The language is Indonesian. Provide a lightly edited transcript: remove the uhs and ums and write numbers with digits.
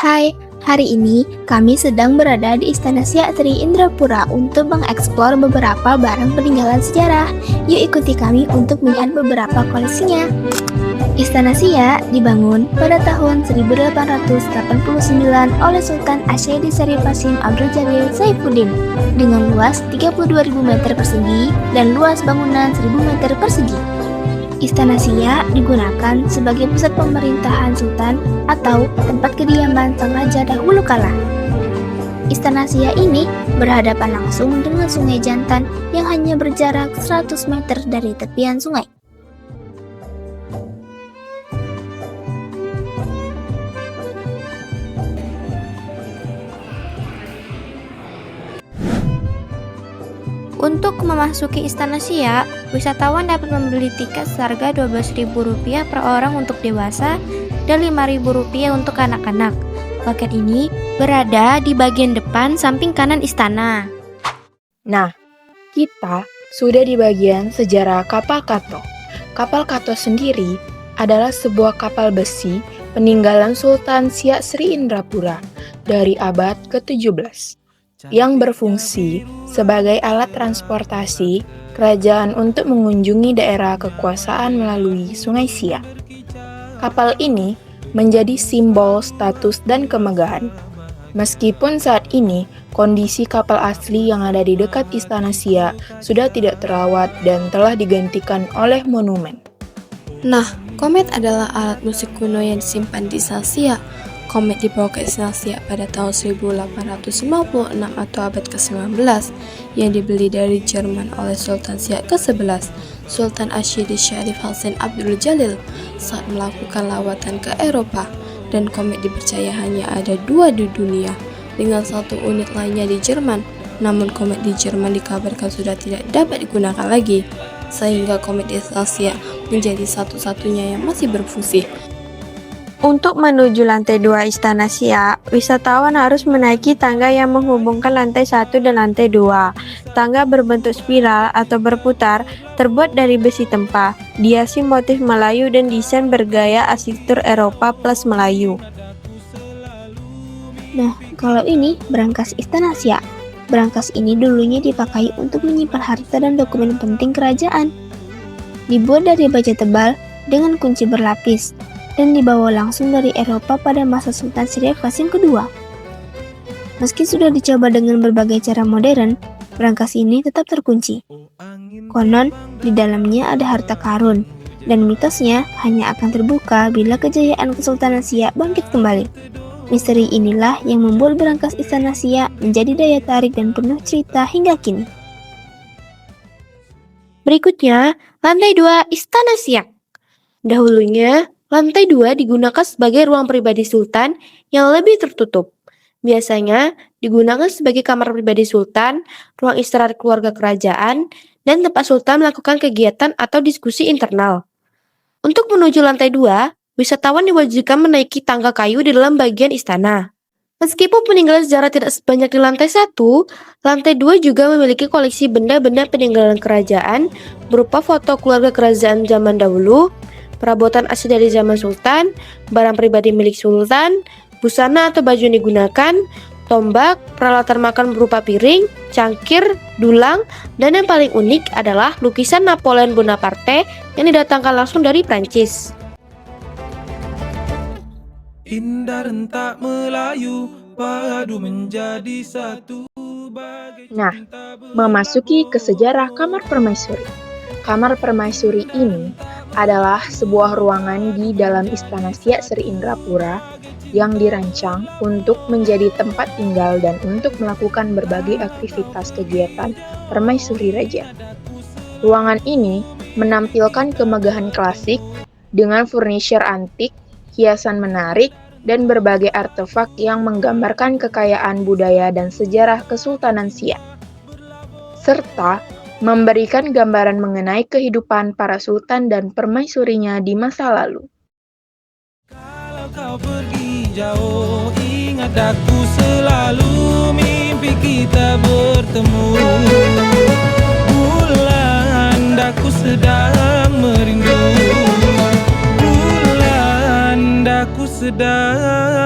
Hai, hari ini kami sedang berada di Istana Siak Sri Indrapura untuk mengeksplor beberapa barang peninggalan sejarah. Yuk ikuti kami untuk melihat beberapa koleksinya. Istana Siak dibangun pada tahun 1889 oleh Sultan Asyedi Syarif Hasim Abdul Jalil Saifuddin dengan luas 32.000 meter persegi dan luas bangunan 1.000 meter persegi. Istana Siak digunakan sebagai pusat pemerintahan sultan atau tempat kediaman sang raja dahulu kala. Istana Siak ini berhadapan langsung dengan Sungai Jantan yang hanya berjarak 100 meter dari tepian sungai. Untuk memasuki Istana Siak, wisatawan dapat membeli tiket seharga Rp12.000 per orang untuk dewasa dan Rp5.000 untuk anak-anak. Loket ini berada di bagian depan samping kanan istana. Nah, kita sudah di bagian sejarah kapal Kato. Kapal Kato sendiri adalah sebuah kapal besi peninggalan Sultan Siak Sri Indrapura dari abad ke-17. Yang berfungsi sebagai alat transportasi kerajaan untuk mengunjungi daerah kekuasaan melalui Sungai Siak. Kapal ini menjadi simbol status dan kemegahan. Meskipun saat ini kondisi kapal asli yang ada di dekat Istana Siak sudah tidak terawat dan telah digantikan oleh monumen. Nah, komet adalah alat musik kuno yang disimpan di Istana Siak. Komet dibawa ke Istana Siak pada tahun 1856 atau abad ke-19 yang dibeli dari Jerman oleh Sultan Siak ke-11, Sultan Asyedi Syarif Hasim Abdul Jalil saat melakukan lawatan ke Eropa, dan komet dipercaya hanya ada 2 di dunia, dengan 1 unit lainnya di Jerman. Namun komet di Jerman dikabarkan sudah tidak dapat digunakan lagi, sehingga komet di Istana Siak menjadi satu-satunya yang masih berfungsi. Untuk menuju lantai 2 Istana Siak, wisatawan harus menaiki tangga yang menghubungkan lantai 1 dan lantai 2. Tangga berbentuk spiral atau berputar, terbuat dari besi tempah, dihiasi motif Melayu dan desain bergaya arsitektur Eropa plus Melayu. Nah, kalau ini berangkas Istana Siak. Berangkas ini dulunya dipakai untuk menyimpan harta dan dokumen penting kerajaan. Dibuat dari baja tebal dengan kunci berlapis dan dibawa langsung dari Eropa pada masa Sultan Syarif Hasim kedua. Meski sudah dicoba dengan berbagai cara modern, berangkas ini tetap terkunci. Konon, di dalamnya ada harta karun, dan mitosnya hanya akan terbuka bila kejayaan Kesultanan Siak bangkit kembali. Misteri inilah yang membuat berangkas Istana Siak menjadi daya tarik dan penuh cerita hingga kini. Berikutnya, lantai 2 Istana Siak. Dahulunya, lantai 2 digunakan sebagai ruang pribadi sultan yang lebih tertutup. Biasanya digunakan sebagai kamar pribadi sultan, ruang istirahat keluarga kerajaan, dan tempat sultan melakukan kegiatan atau diskusi internal. Untuk menuju lantai 2, wisatawan diwajibkan menaiki tangga kayu di dalam bagian istana. Meskipun peninggalan sejarah tidak sebanyak di lantai 1, lantai 2 juga memiliki koleksi benda-benda peninggalan kerajaan berupa foto keluarga kerajaan zaman dahulu, perabotan asli dari zaman sultan, barang pribadi milik sultan, busana atau baju yang digunakan, tombak, peralatan makan berupa piring, cangkir, dulang, dan yang paling unik adalah lukisan Napoleon Bonaparte yang didatangkan langsung dari Prancis. Indah rentak Melayu padu menjadi satu. Nah, memasuki ke sejarah Kamar Permaisuri. Kamar Permaisuri ini adalah sebuah ruangan di dalam Istana Siak Sri Indrapura yang dirancang untuk menjadi tempat tinggal dan untuk melakukan berbagai aktivitas kegiatan permaisuri raja. Ruangan ini menampilkan kemegahan klasik dengan furniture antik, hiasan menarik, dan berbagai artefak yang menggambarkan kekayaan budaya dan sejarah Kesultanan Siak, serta memberikan gambaran mengenai kehidupan para sultan dan permaisurinya di masa lalu. Kalau kau pergi jauh, ingat aku selalu, mimpi kita bertemu. Bulan daku sedang merindu. Bulan daku sedang